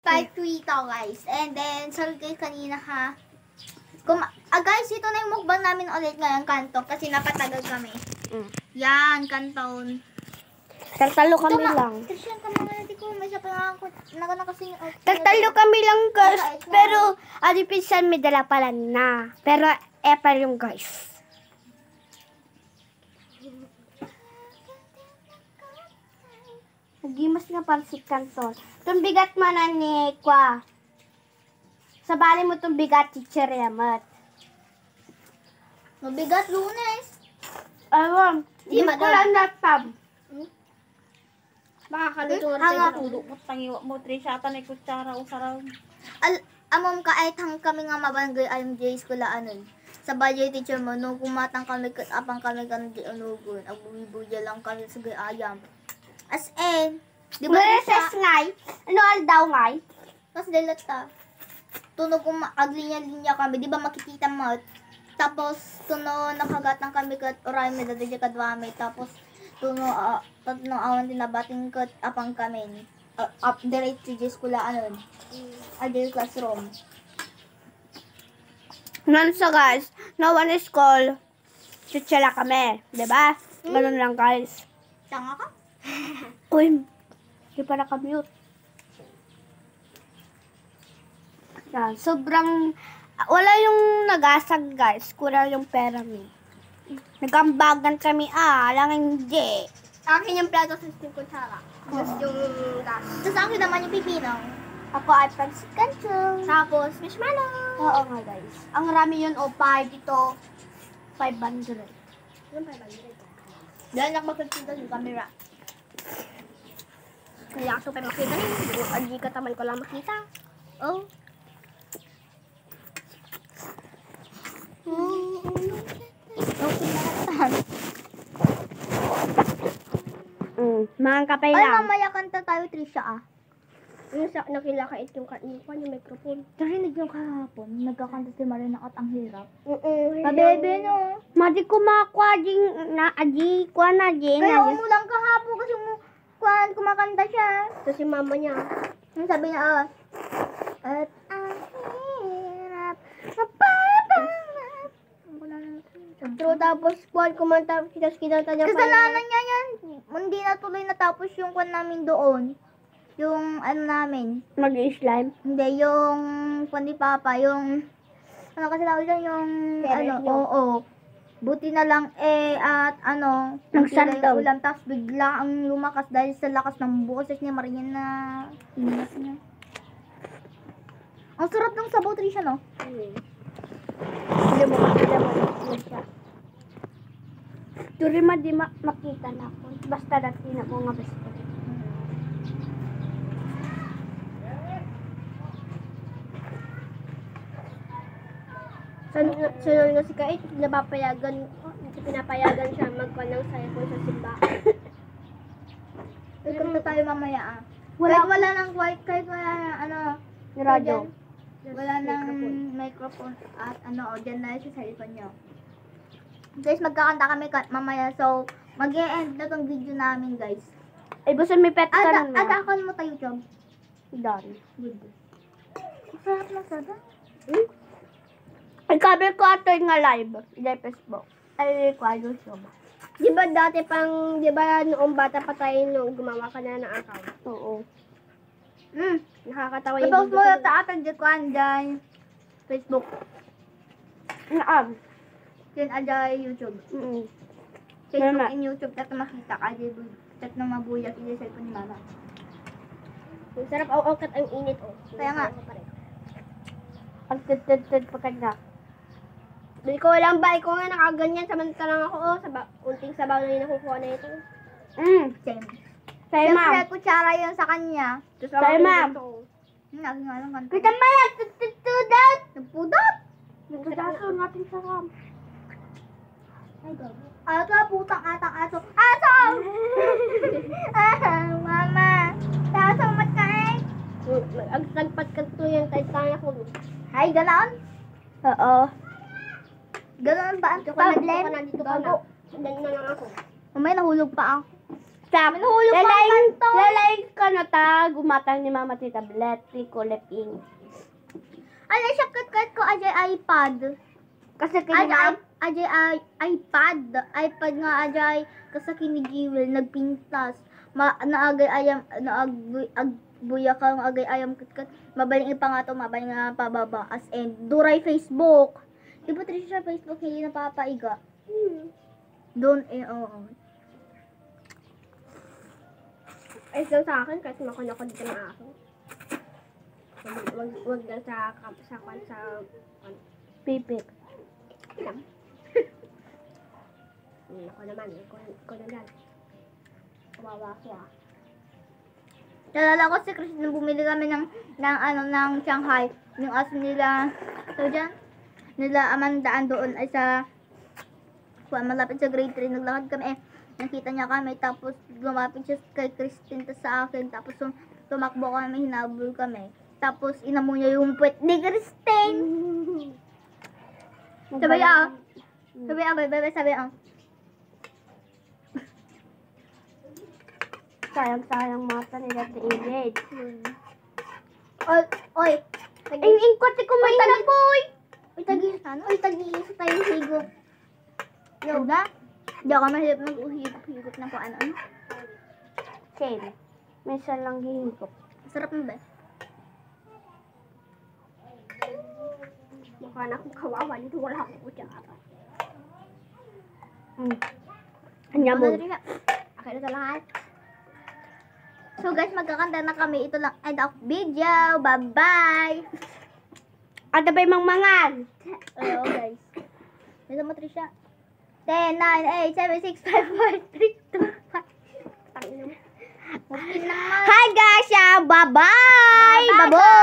Kay Twitter guys. And then, sorry guys kanina ha. Guys, ito na yung mukbang namin ulit ngayon, kanto. Kasi napatagal kami. Yan, kanton. Tagtalo kami lang. Christian, kamang natin ko. May siya pa nga kasi. Tagtalo kami lang guys. Pero, artificial may dala pala na. Pero, epal yung guys. Nagimas nga para si kanton. Itong bigat mo na ni Kwa. Sabali mo itong bigat, teacher Yamat. Mabigat, Lunes. Ewan, Di hindi ko lang natab. Makakaluto rin tayo tulog mo. Tangiwa mo, Trisha, tanay kutsara o saraw. Amom ka ay tang kami nga mabanggay ayong Jays ko laan. Sa balay teacher mo, nung kumatang kami kat apang kami kan di anugon. Agbubuja lang kami sa ayam. As in, di ba Recess ngay? Ano daw ngay? mas delata. Tunog kung aglinya-linya kami, di ba makikita mo? Tapos, tuno nakagatan kami kat oray may dadadya kadwami. Tapos, tuno tatno awan din nabating kat apang kami. Up direct to Jays ko laan. Adil classroom. Ngayon sa guys, no one is call. Chutsala kami, diba? Ganun lang guys. Tanga ka? Uy, hindi pa nakamute. Yan, sobrang, wala yung nagasag guys, kurang yung pera mi. Nagambagan kami, lang hindi. Akin yung plato sa steam kutsara. Tapos yung gas. Tapos akin naman yung pipino. Ako ay pansit canchong. Tapos, marshmallow. Oo nga guys. Ang rami yun, 5 dito. 500. Yung 500. Dahil nakapagkita yung camera. Kaya ako pa makita rin. Hindi ka taman ko lang makita. Oh. Mga kapay Ay, lang. mamaya kanta tayo, Trisha Yung sa nakilakait yung microphone. Narinig yung kahapon, nagkakanta si Marina at ang hirap. Hello. Pabebe, no? Madi kumakwa ding na aji kwa na ding. Kaya umulang kahapon kasi kumakanta siya. Ito si mama niya. Yung sabi niya, at ang hirap, mapapangat. True, tapos kumanta, kinanta niya Kasalanan niya yan. Hindi na tuloy natapos yung kwan namin doon. Yung ano namin. Mag-slime. Hindi, yung kwan ni Papa, yung ano kasi tawag dyan, yung Parent ano, niyo. oo. Buti na lang at ano, Nagsandaw. yung ulam, tapos bigla ang lumakas dahil sa lakas ng bukas ni Maria na inas niya. Ang sarap ng sabaw, Trisha, no? Hindi mo siya. Turi ma di makita na ako. Basta dati na mo nga basta. Sunod nga si Kait, pinapayagan siya magkuha ng cellphone sa simbahan. Ito tayo mamaya, ah. Wala Kahit wala ng white, kahit wala ng ano, radyo. wala ng microphone at ano, dyan na siya sa cellphone nyo. Guys, magkakanta kami mamaya, so mag-e-end na tong video namin, guys. Ay, basta may pet ka nun mo. Adakon mo tayo, Job. Dari. Good. Masarap na sada. Ay, cover ko ato nga live. Ilay Facebook. Ay, ko YouTube. Di ba dati di ba noong bata pa tayo nung gumawa ka na ng account? Oo. Nakakatawa yung Tapos mo video ko. sa atin dyan, Facebook. Naan? Yan, ajay YouTube. Facebook Mama. and YouTube, tat makita ka, tat na mabuyag, yung cellphone ni Mama. Ang sarap kat ang init Kaya nga. Ang tid pa kanya. Bili ko lang ba, ikaw nga nakaganyan, samantalang ako, unting sabaw na yung nakukuha na ito. Same. Sa'yo, ma'am. Siyempre, kutsara yun sa kanya. Sa'yo, ma'am. Lagi nga lang kanta. Kita mo yan! Tutudot! Nagpudot! Nagkataso natin sa ram. Ato, putang atang aso. Aso! Mama. Aso, matkain. Ang tagpat ka ito yung tayo ko. Hay, ganoon? Oo. Ganoon ba ang Dito ka na, problem? dito ka na. Dito ka na. Dali na lang ako. Mamaya nahulog pa ako. Stop. Minuhulog pa ang kanto. Lalayin ka na ta. Gumatang ni Mama Tita Bletty ko leping. Ano siya kat ko ajay iPad. Kasi kinina. iPad nga ajay kasi kinigiwil nagpintas. Naagay ayam buya ka ng agay ayam kat mabaling ipangato mabaling nga pababa as in duray Facebook. Di ba Trisha Facebook hindi napapaiga? Doon oo. Ay, lang sa akin, kahit makunakod ka na ako. Wag lang sa Pipik. ako naman, ko na lang. Kawawa siya. Nalala ko si Chris nung bumili kami ng Shanghai. Yung aso nila, so dyan, nila Amandaan doon ay sa, malapit sa grade 3, naglakad kami nakita niya kami, tapos lumapit siya kay Christine tas sa akin, tapos tumakbo kami, hinabol kami. Tapos inamo niya yung puwet ni Christine. Sabi Sayang-sayang mata nila sa Ingrid. Oy, Ingkot si kumain na po. Oy, tagis tayo higo. Yo, da? Di ako mahirap mag-uhigop ng kung ano. Same. Minsan lang hihigop. Sarap mo ba? Mukha na akong kawawa dito, wala akong kutsara. Kanya mo. Okay na sa lahat. So guys, magkakanta na kami. Ito lang end of video. Bye-bye! Ada ba yung mangmangan? Hello guys. Nasa mo Trisha? 10, 9, 8, 7, 6, 5, 4, 3, 2, 1. Hi guys! Bye-bye! Bye-bye!